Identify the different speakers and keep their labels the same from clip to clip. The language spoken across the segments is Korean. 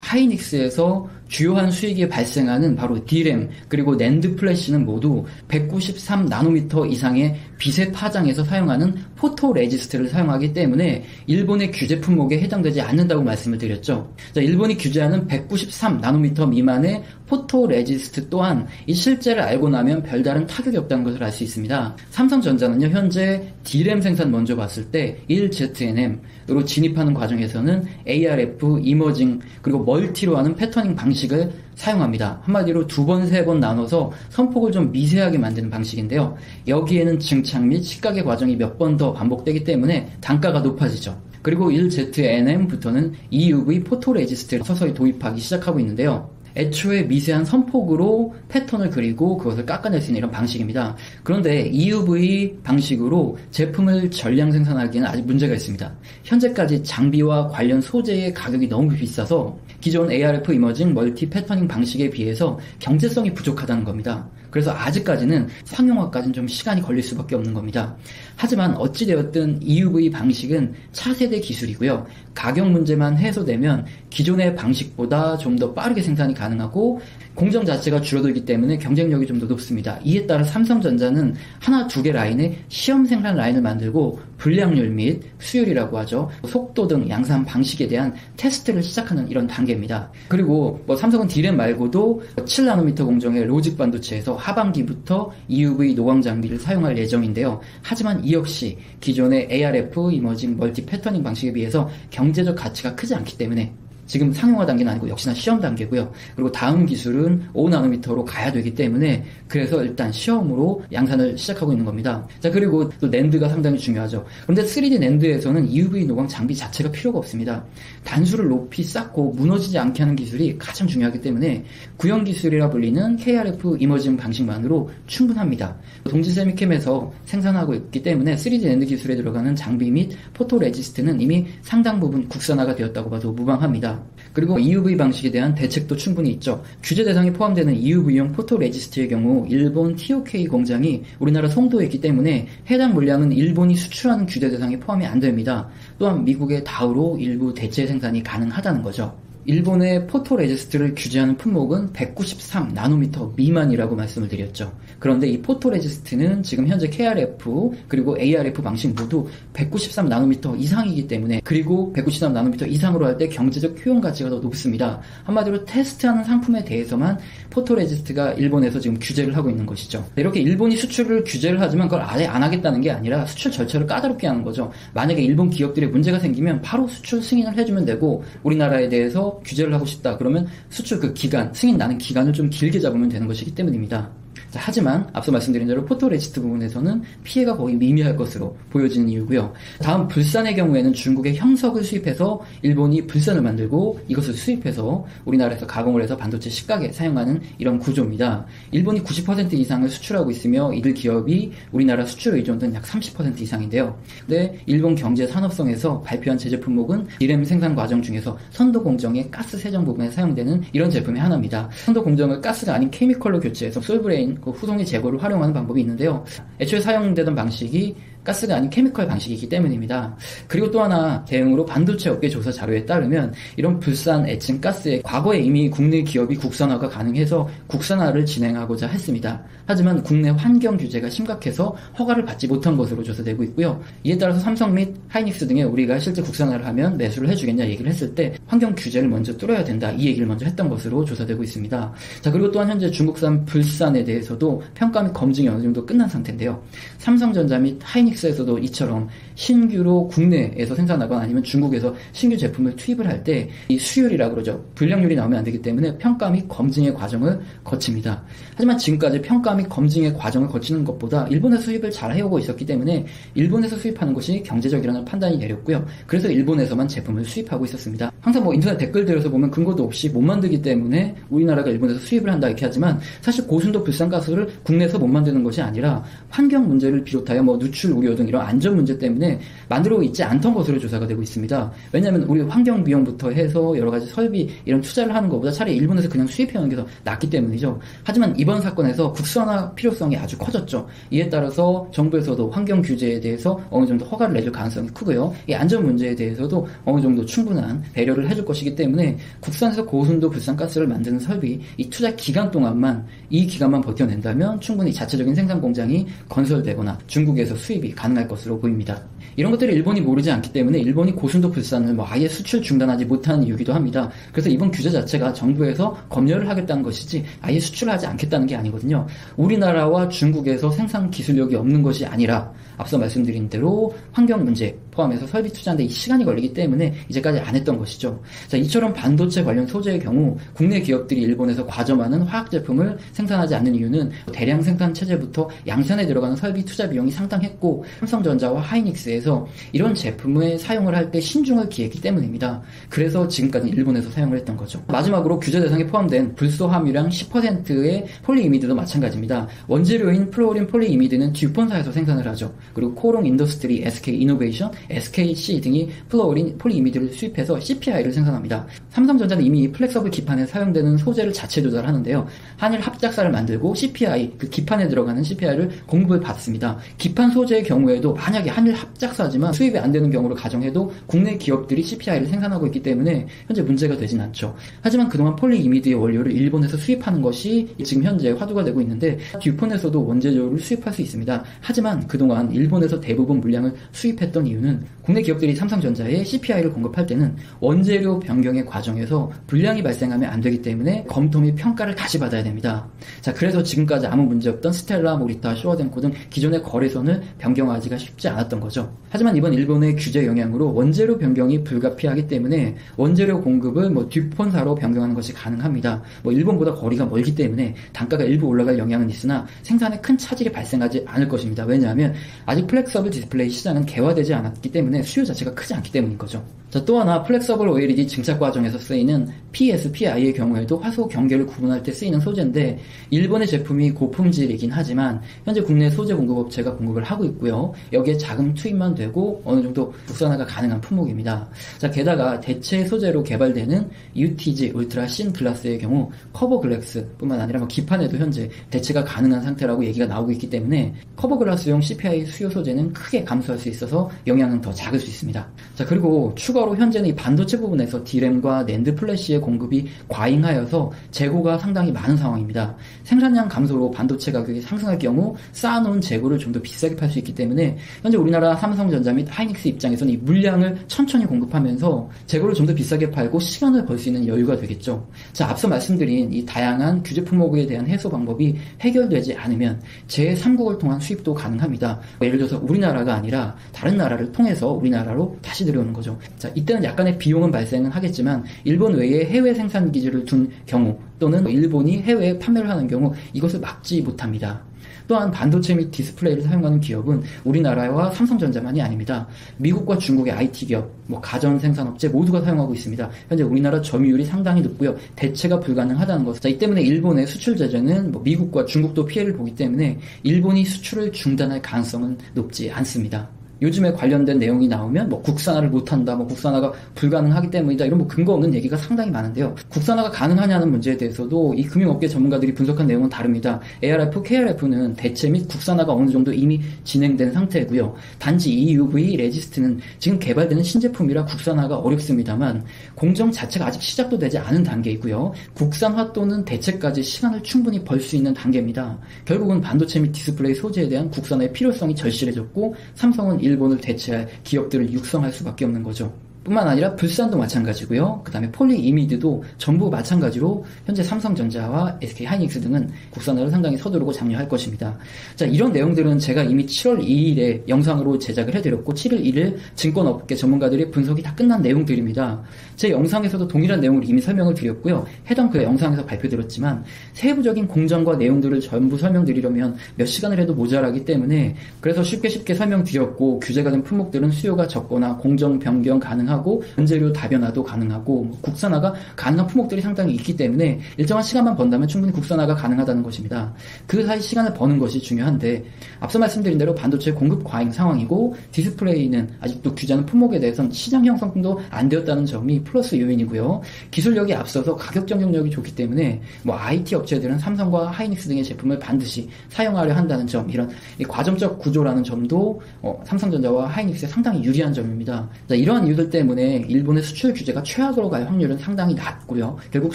Speaker 1: 하이닉스에서 주요한 수익이 발생하는 바로 D램 그리고 낸드 플래시는 모두 193나노미터 이상의 빛의 파장에서 사용하는 포토레지스트를 사용하기 때문에 일본의 규제 품목에 해당되지 않는다고 말씀을 드렸죠. 자, 일본이 규제하는 193나노미터 미만의 포토레지스트 또한 이 실제를 알고 나면 별다른 타격이 없다는 것을 알 수 있습니다. 삼성전자는요, 현재 D램 생산 먼저 봤을 때 1ZNM으로 진입하는 과정에서는 ARF, 이머징, 그리고 멀티로 하는 패터닝 방식을 사용합니다. 한마디로 2번, 3번 나눠서 선폭을 좀 미세하게 만드는 방식인데요. 여기에는 증착 및 식각의 과정이 몇 번 더 반복되기 때문에 단가가 높아지죠. 그리고 1ZNM부터는 EUV 포토레지스트를 서서히 도입하기 시작하고 있는데요. 애초에 미세한 선폭으로 패턴을 그리고 그것을 깎아낼 수 있는 이런 방식입니다. 그런데 EUV 방식으로 제품을 전량 생산하기에는 아직 문제가 있습니다. 현재까지 장비와 관련 소재의 가격이 너무 비싸서 기존 ARF 이머징 멀티 패터닝 방식에 비해서 경제성이 부족하다는 겁니다. 그래서 아직까지는 상용화까지는 좀 시간이 걸릴 수밖에 없는 겁니다. 하지만 어찌되었든 EUV 방식은 차세대 기술이고요. 가격 문제만 해소되면 기존의 방식보다 좀 더 빠르게 생산이 가능하고 공정 자체가 줄어들기 때문에 경쟁력이 좀 더 높습니다. 이에 따라 삼성전자는 하나, 두 개 라인의 시험 생산 라인을 만들고 불량률 및 수율이라고 하죠. 속도 등 양산 방식에 대한 테스트를 시작하는 이런 단계입니다. 그리고 삼성은 D램 말고도 7나노미터 공정의 로직 반도체에서 하반기부터 EUV 노광 장비를 사용할 예정인데요. 하지만 이 역시 기존의 ARF 이머징 멀티 패터닝 방식에 비해서 경제적 가치가 크지 않기 때문에 지금 상용화 단계는 아니고 역시나 시험 단계고요. 그리고 다음 기술은 5나노미터로 가야 되기 때문에 그래서 일단 시험으로 양산을 시작하고 있는 겁니다. 자, 그리고 또 낸드가 상당히 중요하죠. 그런데 3D 낸드에서는 EUV 노광 장비 자체가 필요가 없습니다. 단수를 높이 쌓고 무너지지 않게 하는 기술이 가장 중요하기 때문에 구형 기술이라 불리는 KRF 이머징 방식만으로 충분합니다. 동지 세미캠에서 생산하고 있기 때문에 3D 낸드 기술에 들어가는 장비 및 포토레지스트는 이미 상당 부분 국산화가 되었다고 봐도 무방합니다. 그리고 EUV 방식에 대한 대책도 충분히 있죠. 규제 대상에 포함되는 EUV용 포토레지스트의 경우 일본 TOK 공장이 우리나라 송도에 있기 때문에 해당 물량은 일본이 수출하는 규제 대상에 포함이 안 됩니다. 또한 미국의 다우로 일부 대체 생산이 가능하다는 거죠. 일본의 포토레지스트를 규제하는 품목은 193나노미터 미만이라고 말씀을 드렸죠. 그런데 이 포토레지스트는 지금 현재 KRF 그리고 ARF 방식 모두 193나노미터 이상이기 때문에, 그리고 193나노미터 이상으로 할 때 경제적 효용 가치가 더 높습니다. 한마디로 테스트하는 상품에 대해서만 포토레지스트가 일본에서 지금 규제를 하고 있는 것이죠. 이렇게 일본이 수출을 규제를 하지만 그걸 아예 안 하겠다는 게 아니라 수출 절차를 까다롭게 하는 거죠. 만약에 일본 기업들에 문제가 생기면 바로 수출 승인을 해주면 되고, 우리나라에 대해서 규제를 하고 싶다 그러면 수출 그 기간, 승인 나는 기간을 좀 길게 잡으면 되는 것이기 때문입니다. 자, 하지만 앞서 말씀드린 대로 포토레지스트 부분에서는 피해가 거의 미미할 것으로 보여지는 이유고요. 다음 불산의 경우에는 중국의 형석을 수입해서 일본이 불산을 만들고 이것을 수입해서 우리나라에서 가공을 해서 반도체 식각에 사용하는 이런 구조입니다. 일본이 90% 이상을 수출하고 있으며 이들 기업이 우리나라 수출 의존도는 약 30% 이상인데요. 근데 일본 경제 산업성에서 발표한 제재 품목은 D램 생산 과정 중에서 선도 공정의 가스 세정 부분에 사용되는 이런 제품의 하나입니다. 선도 공정을 가스가 아닌 케미컬로 교체해서 솔브레인 그 후송의 제거를 활용하는 방법이 있는데요. 애초에 사용되던 방식이 가스가 아닌 케미컬 방식이기 때문입니다. 그리고 또 하나 대응으로 반도체 업계 조사 자료에 따르면 이런 불산 애칭 가스에 과거에 이미 국내 기업이 국산화가 가능해서 국산화를 진행하고자 했습니다. 하지만 국내 환경 규제가 심각해서 허가를 받지 못한 것으로 조사되고 있고요. 이에 따라서 삼성 및 하이닉스 등에 우리가 실제 국산화를 하면 매수를 해주겠냐 얘기를 했을 때 환경 규제를 먼저 뚫어야 된다, 이 얘기를 먼저 했던 것으로 조사되고 있습니다. 자, 그리고 또한 현재 중국산 불산에 대해서도 평가 및 검증이 어느 정도 끝난 상태인데요. 삼성전자 및 하이닉스에서도 이처럼 신규로 국내에서 생산하거나 아니면 중국에서 신규 제품을 투입을 할 때 이 수율이라고 그러죠. 불량률이 나오면 안 되기 때문에 평가 및 검증의 과정을 거칩니다. 하지만 지금까지 평가 및 검증의 과정을 거치는 것보다 일본에서 수입을 잘 해오고 있었기 때문에 일본에서 수입하는 것이 경제적이라는 판단이 내렸고요. 그래서 일본에서만 제품을 수입하고 있었습니다. 항상 인터넷 댓글들에서 보면 근거도 없이 못 만들기 때문에 우리나라가 일본에서 수입을 한다 이렇게 하지만, 사실 고순도 불산가스를 국내에서 못 만드는 것이 아니라 환경 문제를 비롯하여 누출 우려 기후기후 등 이런 안전 문제 때문에 만들고 있지 않던 것으로 조사가 되고 있습니다. 왜냐하면 우리 환경 비용부터 해서 여러 가지 설비 이런 투자를 하는 것보다 차라리 일본에서 그냥 수입해오는 게 더 낫기 때문이죠. 하지만 이번 사건에서 국산화 필요성이 아주 커졌죠. 이에 따라서 정부에서도 환경 규제에 대해서 어느 정도 허가를 내줄 가능성이 크고요. 이 안전 문제에 대해서도 어느 정도 충분한 배려를 해줄 것이기 때문에 국산에서 고순도 불산가스를 만드는 설비 이 투자 기간 동안만 이 기간만 버텨낸다면 충분히 자체적인 생산 공장이 건설되거나 중국에서 수입이 가능할 것으로 보입니다. 이런 것들을 일본이 모르지 않기 때문에 일본이 고순도 불산을 아예 수출 중단하지 못하는 이유기도 합니다. 그래서 이번 규제 자체가 정부에서 검열을 하겠다는 것이지 아예 수출하지 않겠다는 게 아니거든요. 우리나라와 중국에서 생산 기술력이 없는 것이 아니라 앞서 말씀드린 대로 환경 문제 포함해서 설비 투자하는데 이 시간이 걸리기 때문에 이제까지 안 했던 것이죠. 자, 이처럼 반도체 관련 소재의 경우 국내 기업들이 일본에서 과점하는 화학 제품을 생산하지 않는 이유는 대량 생산 체제부터 양산에 들어가는 설비 투자 비용이 상당했고 삼성전자와 하이닉스에서 이런 제품을 사용을 할 때 신중을 기했기 때문입니다. 그래서 지금까지 일본에서 사용을 했던 거죠. 마지막으로 규제 대상에 포함된 불소 함유량 10%의 폴리이미드도 마찬가지입니다. 원재료인 플루오린 폴리이미드는 듀폰사에서 생산을 하죠. 그리고 코롱 인더스트리, SK 이노베이션, SKC 등이 플루오린 폴리이미드를 수입해서 CPI를 생산합니다. 삼성전자는 이미 플렉서블 기판에 사용되는 소재를 자체 조달하는데요. 한일 합작사를 만들고 CPI, 그 기판에 들어가는 CPI를 공급을 받습니다. 기판 소재의 경우에도 만약에 한일 합작사지만 수입이 안 되는 경우를 가정해도 국내 기업들이 CPI를 생산하고 있기 때문에 현재 문제가 되진 않죠. 하지만 그동안 폴리이미드의 원료를 일본에서 수입하는 것이 지금 현재 화두가 되고 있는데 듀폰에서도 원재료를 수입할 수 있습니다. 하지만 그동안 일본에서 대부분 물량을 수입했던 이유는 국내 기업들이 삼성전자에 CPI를 공급할 때는 원재료 변경의 과정에서 불량이 발생하면 안 되기 때문에 검토 및 평가를 다시 받아야 됩니다. 자, 그래서 지금까지 아무 문제 없던 스텔라, 모리타, 쇼와덴코 등 기존의 거래선을 변경하기가 쉽지 않았던 거죠. 하지만 이번 일본의 규제 영향으로 원재료 변경이 불가피하기 때문에 원재료 공급을 듀폰사로 변경하는 것이 가능합니다. 일본보다 거리가 멀기 때문에 단가가 일부 올라갈 영향은 있으나 생산에 큰 차질이 발생하지 않을 것입니다. 왜냐하면 아직 플렉서블 디스플레이 시장은 개화되지 않았기 때문에 수요 자체가 크지 않기 때문인 거죠. 자, 또 하나 플렉서블 OLED 증착 과정에서 쓰이는 PSPI의 경우에도 화소 경계를 구분할 때 쓰이는 소재인데 일본의 제품이 고품질이긴 하지만 현재 국내 소재 공급업체가 공급을 하고 있고요. 여기에 자금 투입만 되고 어느 정도 국산화가 가능한 품목입니다. 자, 게다가 대체 소재로 개발되는 UTG 울트라 신 글라스의 경우 커버 글래스 뿐만 아니라 기판에도 현재 대체가 가능한 상태라고 얘기가 나오고 있기 때문에 커버 글라스용 CPI 수요 소재는 크게 감소할 수 있어서 영향은 더 작을 수 있습니다. 자, 그리고 추가로 현재는 이 반도체 부분에서 D램과 낸드 플래시의 공급이 과잉하여서 재고가 상당히 많은 상황입니다. 생산량 감소로 반도체 가격이 상승할 경우 쌓아놓은 재고를 좀 더 비싸게 팔 수 있기 때문에 현재 우리나라 삼성전자 및 하이닉스 입장에서는 이 물량을 천천히 공급하면서 재고를 좀 더 비싸게 팔고 시간을 벌 수 있는 여유가 되겠죠. 자, 앞서 말씀드린 이 다양한 규제 품목에 대한 해소 방법이 해결되지 않으면 제3국을 통한 수입도 가능합니다. 예를 들어서 우리나라가 아니라 다른 나라를 통해서 우리나라로 다시 들여오는 거죠. 자, 이때는 약간의 비용은 발생은 하겠지만 일본 외에 해외 생산 기지를 둔 경우 또는 일본이 해외에 판매를 하는 경우 이것을 막지 못합니다. 또한 반도체 및 디스플레이를 사용하는 기업은 우리나라와 삼성전자만이 아닙니다. 미국과 중국의 IT 기업, 가전 생산업체 모두가 사용하고 있습니다. 현재 우리나라 점유율이 상당히 높고요. 대체가 불가능하다는 것. 자, 이 때문에 일본의 수출 제재는 미국과 중국도 피해를 보기 때문에 일본이 수출을 중단할 가능성은 높지 않습니다. 요즘에 관련된 내용이 나오면 국산화를 못한다, 국산화가 불가능하기 때문이다, 이런 근거 없는 얘기가 상당히 많은데요. 국산화가 가능하냐는 문제에 대해서도 이 금융업계 전문가들이 분석한 내용은 다릅니다. ARF, KRF는 대체 및 국산화가 어느 정도 이미 진행된 상태고요. 단지 EUV 레지스트는 지금 개발되는 신제품이라 국산화가 어렵습니다만 공정 자체가 아직 시작도 되지 않은 단계이고요. 국산화 또는 대체까지 시간을 충분히 벌 수 있는 단계입니다. 결국은 반도체 및 디스플레이 소재에 대한 국산화의 필요성이 절실해졌고 삼성은 일본을 대체할 기업들을 육성할 수밖에 없는 거죠. 뿐만 아니라 불산도 마찬가지고요. 그 다음에 폴리이미드도 전부 마찬가지로 현재 삼성전자와 SK하이닉스 등은 국산화를 상당히 서두르고 장려할 것입니다. 자, 이런 내용들은 제가 이미 7월 2일에 영상으로 제작을 해드렸고 7일 1일 증권업계 전문가들의 분석이 다 끝난 내용들입니다. 제 영상에서도 동일한 내용을 이미 설명을 드렸고요. 해당 그 영상에서 발표드렸지만 세부적인 공정과 내용들을 전부 설명드리려면 몇 시간을 해도 모자라기 때문에 그래서 쉽게 설명드렸고 규제가 된 품목들은 수요가 적거나 공정 변경 가능하고 가능하고 원재료 다변화도 가능하고 국산화가 가능한 품목들이 상당히 있기 때문에 일정한 시간만 번다면 충분히 국산화가 가능하다는 것입니다. 그 사이 시간을 버는 것이 중요한데 앞서 말씀드린 대로 반도체 공급 과잉 상황이고 디스플레이는 아직도 규제하는 품목에 대해서는 시장 형성도 안 되었다는 점이 플러스 요인이고요. 기술력이 앞서서 가격 경쟁력이 좋기 때문에 IT 업체들은 삼성과 하이닉스 등의 제품을 반드시 사용하려 한다는 점, 이런 과점적 구조라는 점도 삼성전자와 하이닉스에 상당히 유리한 점입니다. 이러한 이유들 때문에 일본의 수출 규제가 최악으로 갈 확률은 상당히 낮고요. 결국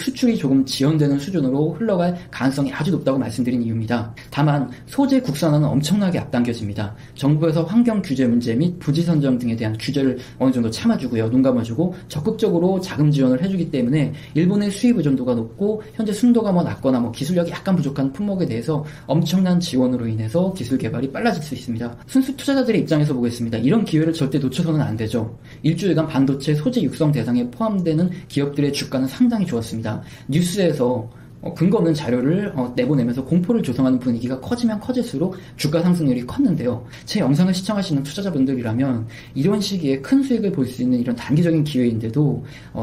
Speaker 1: 수출이 조금 지연되는 수준으로 흘러갈 가능성이 아주 높다고 말씀드린 이유입니다. 다만 소재 국산화는 엄청나게 앞당겨집니다. 정부에서 환경 규제 문제 및 부지 선정 등에 대한 규제를 어느 정도 참아주고요. 눈 감아주고 적극적으로 자금 지원을 해주기 때문에 일본의 수입 의존도가 높고 현재 순도가 낮거나 기술력이 약간 부족한 품목에 대해서 엄청난 지원으로 인해서 기술 개발이 빨라질 수 있습니다. 순수 투자자들의 입장에서 보겠습니다. 이런 기회를 절대 놓쳐서는 안 되죠. 일주일간 반도체 소재 육성 대상에 포함되는 기업들의 주가는 상당히 좋았습니다. 뉴스에서 근거 없는 자료를 내보내면서 공포를 조성하는 분위기가 커지면 커질수록 주가 상승률이 컸는데요. 제 영상을 시청하시는 투자자분들이라면 이런 시기에 큰 수익을 볼 수 있는 이런 단기적인 기회인데도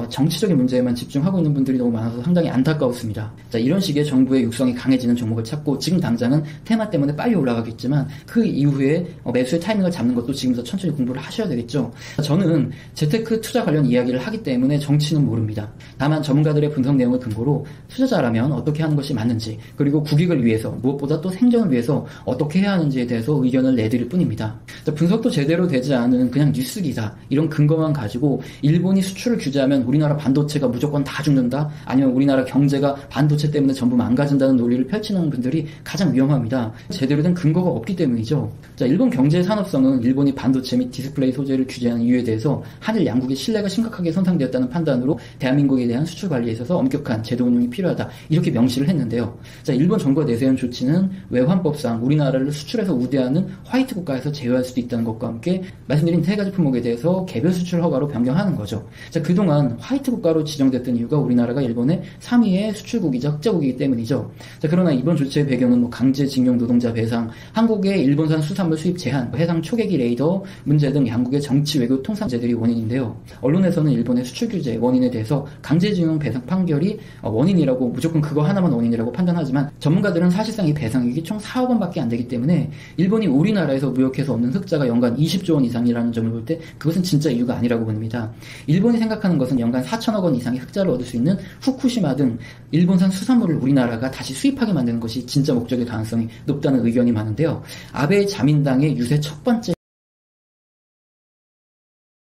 Speaker 1: 정치적인 문제에만 집중하고 있는 분들이 너무 많아서 상당히 안타까웠습니다. 이런 시기에 정부의 육성이 강해지는 종목을 찾고 지금 당장은 테마 때문에 빨리 올라가겠지만 그 이후에 매수의 타이밍을 잡는 것도 지금부터 천천히 공부를 하셔야 되겠죠. 저는 재테크 투자 관련 이야기를 하기 때문에 정치는 모릅니다. 다만 전문가들의 분석 내용을 근거로 투자자라면 어떻게 하는 것이 맞는지, 그리고 국익을 위해서 무엇보다 또 생존을 위해서 어떻게 해야 하는지에 대해서 의견을 내드릴 뿐입니다. 분석도 제대로 되지 않은 그냥 뉴스 기사, 이런 근거만 가지고 일본이 수출을 규제하면 우리나라 반도체가 무조건 다 죽는다, 아니면 우리나라 경제가 반도체 때문에 전부 망가진다는 논리를 펼치는 분들이 가장 위험합니다. 제대로 된 근거가 없기 때문이죠. 일본 경제의 산업성은 일본이 반도체 및 디스플레이 소재를 규제하는 이유에 대해서 한일 양국의 신뢰가 심각하게 손상되었다는 판단으로 대한민국에 대한 수출 관리에 있어서 엄격한 제도 운용이 필요하다, 이렇게 명시를 했는데요. 일본 정부가 내세운 조치는 외환법상 우리나라를 수출에서 우대하는 화이트 국가에서 제외할 수도 있다는 것과 함께 말씀드린 세 가지 품목에 대해서 개별 수출 허가로 변경하는 거죠. 그동안 화이트 국가로 지정됐던 이유가 우리나라가 일본의 3위의 수출국이자 흑자국이기 때문이죠. 그러나 이번 조치의 배경은 강제징용 노동자 배상, 한국의 일본산 수산물 수입 제한, 해상 초계기 레이더 문제 등 양국의 정치 외교 통상 문제들이 원인인데요. 언론에서는 일본의 수출 규제 원인에 대해서 강제징용 배상 판결이 원인이라고, 무조건 그거 하나만 원인이라고 판단하지만 전문가들은 사실상 이 배상액이 총 4억 원밖에 안 되기 때문에 일본이 우리나라에서 무역해서 얻는 흑자가 연간 20조 원 이상이라는 점을 볼 때 그것은 진짜 이유가 아니라고 봅니다. 일본이 생각하는 것은 연간 4천억 원 이상의 흑자를 얻을 수 있는 후쿠시마 등 일본산 수산물을 우리나라가 다시 수입하게 만드는 것이 진짜 목적일 가능성이 높다는 의견이 많은데요. 아베 자민당의 유세 첫 번째